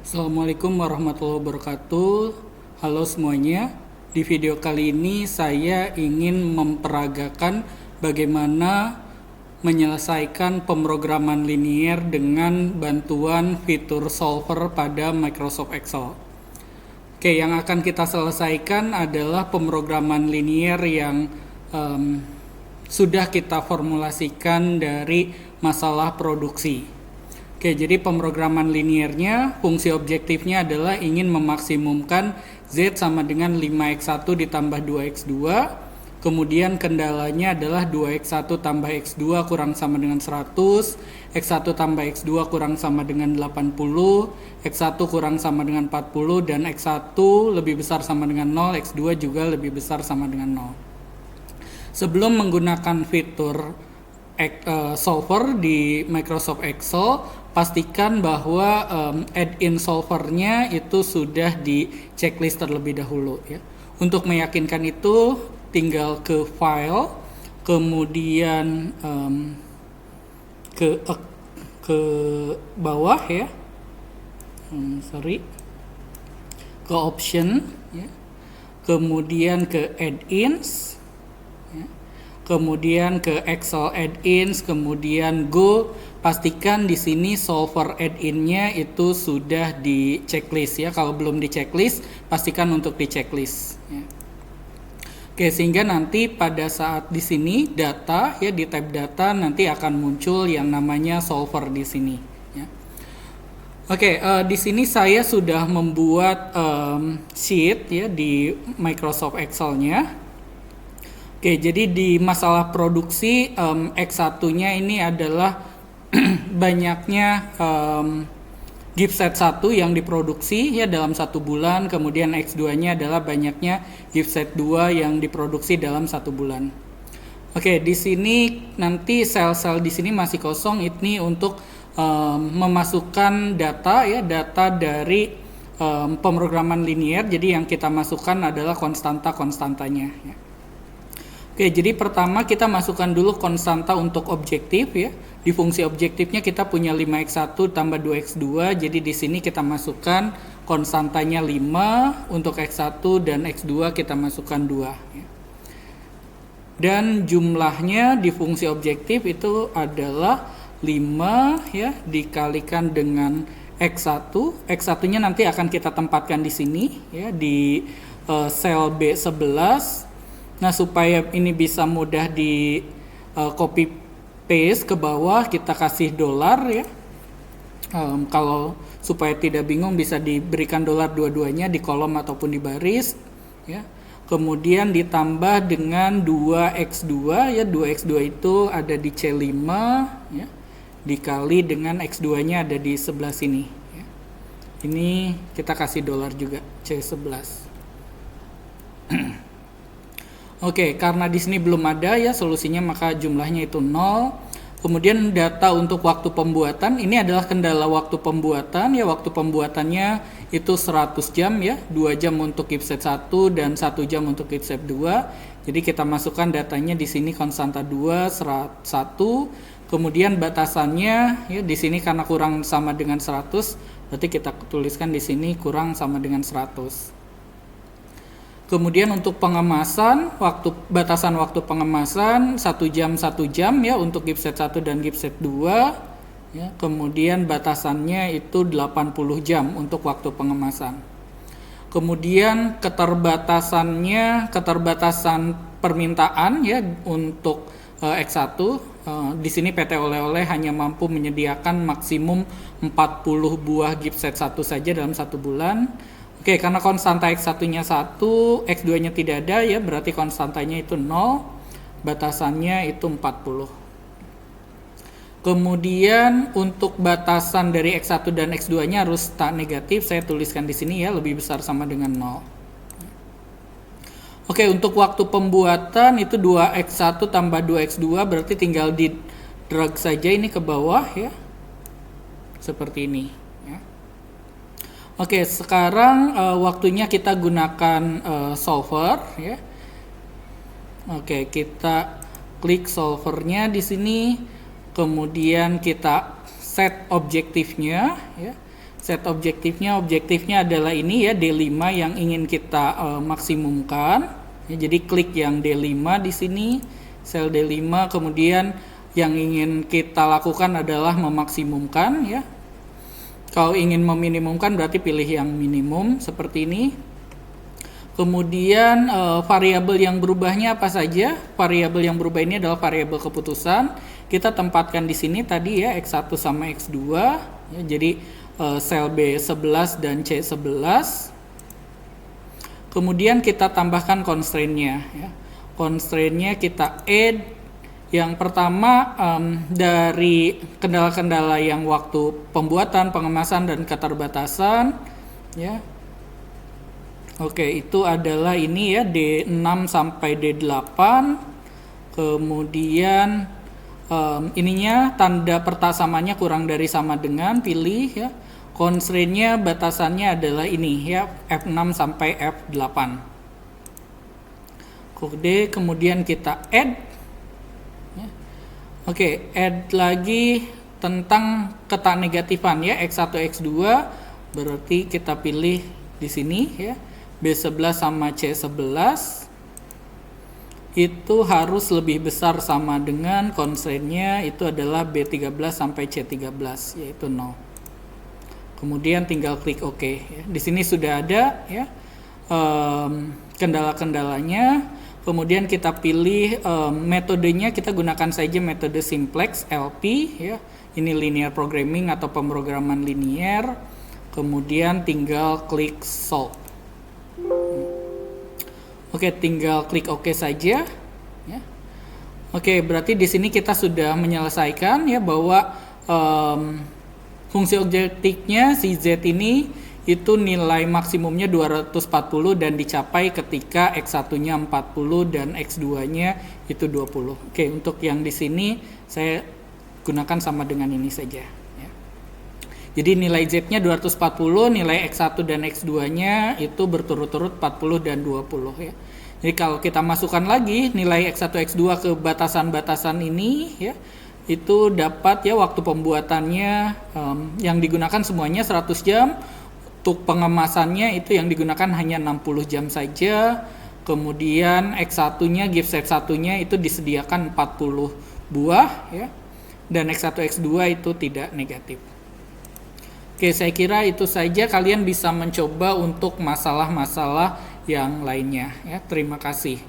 Assalamualaikum warahmatullahi wabarakatuh. Halo semuanya. Di video kali ini saya ingin memperagakan bagaimana menyelesaikan pemrograman linier dengan bantuan fitur solver pada Microsoft Excel. Oke, yang akan kita selesaikan adalah pemrograman linier yang sudah kita formulasikan dari masalah produksi. Oke, jadi pemrograman liniernya, fungsi objektifnya adalah ingin memaksimumkan Z sama dengan 5x1 ditambah 2x2. Kemudian kendalanya adalah 2x1 tambah x2 kurang sama dengan 100, x1 tambah x2 kurang sama dengan 80, x1 kurang sama dengan 40, dan x1 lebih besar sama dengan 0, x2 juga lebih besar sama dengan 0. Sebelum menggunakan fitur solver di Microsoft Excel, pastikan bahwa add-in solvernya itu sudah di checklist terlebih dahulu ya. Untuk meyakinkan itu tinggal ke file, kemudian ke bawah ya, ke option ya, kemudian ke add-ins ya, kemudian ke Excel add-ins, kemudian go. Pastikan di sini solver add-in-nya itu sudah di checklist ya. Kalau belum di checklist, pastikan untuk di checklist ya. Oke, sehingga nanti pada saat di sini data ya, di tab data nanti akan muncul yang namanya solver di sini ya. Oke, di sini saya sudah membuat sheet ya di Microsoft Excel-nya. Oke, jadi di masalah produksi X1-nya ini adalah banyaknya gift set 1 yang diproduksi ya dalam 1 bulan, kemudian X2-nya adalah banyaknya gift set 2 yang diproduksi dalam 1 bulan. Oke, di sini nanti sel-sel di sini masih kosong, ini untuk memasukkan data ya, data dari pemrograman linier. Jadi yang kita masukkan adalah konstanta-konstantanya ya. Oke, jadi pertama kita masukkan dulu konstanta untuk objektif ya. Di fungsi objektifnya kita punya 5x1 tambah 2x2. Jadi di sini kita masukkan konstantanya 5, untuk x1 dan x2 kita masukkan 2 ya. Dan jumlahnya di fungsi objektif itu adalah 5 ya dikalikan dengan x1. X1-nya nanti akan kita tempatkan di sini ya, di sel B11. Nah, supaya ini bisa mudah di copy paste ke bawah, kita kasih dolar ya. Kalau supaya tidak bingung bisa diberikan dolar dua-duanya di kolom ataupun di baris ya. Kemudian ditambah dengan 2x2 ya, 2x2 itu ada di C5 ya, dikali dengan x2-nya ada di sebelah sini ya. Ini kita kasih dolar juga C11. Oke, karena di sini belum ada ya solusinya, maka jumlahnya itu 0. Kemudian data untuk waktu pembuatan, ini adalah kendala waktu pembuatan ya, waktu pembuatannya itu 100 jam ya, 2 jam untuk gift set 1 dan 1 jam untuk gift set 2. Jadi kita masukkan datanya di sini konstanta 2, 1. Kemudian batasannya ya di sini karena kurang sama dengan 100, berarti kita tuliskan di sini kurang sama dengan 100. Kemudian untuk pengemasan, batasan waktu pengemasan 1 jam ya untuk gift set 1 dan gift set 2 ya. Kemudian batasannya itu 80 jam untuk waktu pengemasan. Kemudian keterbatasan permintaan ya untuk X1 di sini PT Oleh-Oleh hanya mampu menyediakan maksimum 40 buah gift set 1 saja dalam 1 bulan. Oke, karena konstanta X1-nya 1, X2-nya tidak ada ya, berarti konstantanya itu 0, batasannya itu 40. Kemudian untuk batasan dari X1 dan X2-nya harus tak negatif, saya tuliskan di sini ya, lebih besar sama dengan 0. Oke, untuk waktu pembuatan itu 2x1 tambah 2x2, berarti tinggal di drag saja ini ke bawah ya, seperti ini. Oke, sekarang waktunya kita gunakan solver ya. Oke, kita klik solvernya di sini, kemudian kita set objektifnya ya. Set objektifnya adalah ini ya, D5 yang ingin kita maksimumkan. Ya, jadi klik yang D5 di sini, sel D5, kemudian yang ingin kita lakukan adalah memaksimumkan ya. Kalau ingin meminimumkan berarti pilih yang minimum seperti ini. Kemudian variabel yang berubahnya apa saja? Variabel yang berubah ini adalah variabel keputusan. Kita tempatkan di sini tadi ya X1 sama X2 ya, jadi sel B11 dan C11. Kemudian kita tambahkan constraint-nya ya. Constraint-nya kita add. Yang pertama dari kendala-kendala yang waktu pembuatan, pengemasan dan keterbatasan ya. Oke, itu adalah ini ya D6 sampai D8. Kemudian ininya tanda pertasamannya kurang dari sama dengan, pilih ya. Constraint-nya batasannya adalah ini ya, F6 sampai F8. Kode kemudian kita add. Oke, add lagi tentang ketak negatifan ya, X1 X2 berarti kita pilih di sini ya, B11 sama C11 itu harus lebih besar sama dengan constraint-nya itu adalah B13 sampai C13 yaitu 0. Kemudian tinggal klik OK ya. Di sini sudah ada ya kendala-kendalanya. Kemudian kita pilih metodenya, kita gunakan saja metode simplex LP ya. Ini linear programming atau pemrograman linear. Kemudian tinggal klik solve. Oke, tinggal klik OK saja ya. Oke, berarti di sini kita sudah menyelesaikan ya bahwa fungsi objektifnya si Z ini itu nilai maksimumnya 240 dan dicapai ketika X1-nya 40 dan X2-nya itu 20. Oke, untuk yang di sini saya gunakan sama dengan ini saja ya. Jadi nilai Z-nya 240, nilai X1 dan X2-nya itu berturut-turut 40 dan 20 ya. Jadi kalau kita masukkan lagi nilai X1 X2 ke batasan-batasan ini ya, itu dapat ya waktu pembuatannya yang digunakan semuanya 100 jam. Untuk pengemasannya itu yang digunakan hanya 60 jam saja. Kemudian X1-nya, gift set 1-nya itu disediakan 40 buah ya. Dan X1 X2 itu tidak negatif. Oke, saya kira itu saja, kalian bisa mencoba untuk masalah-masalah yang lainnya ya. Terima kasih.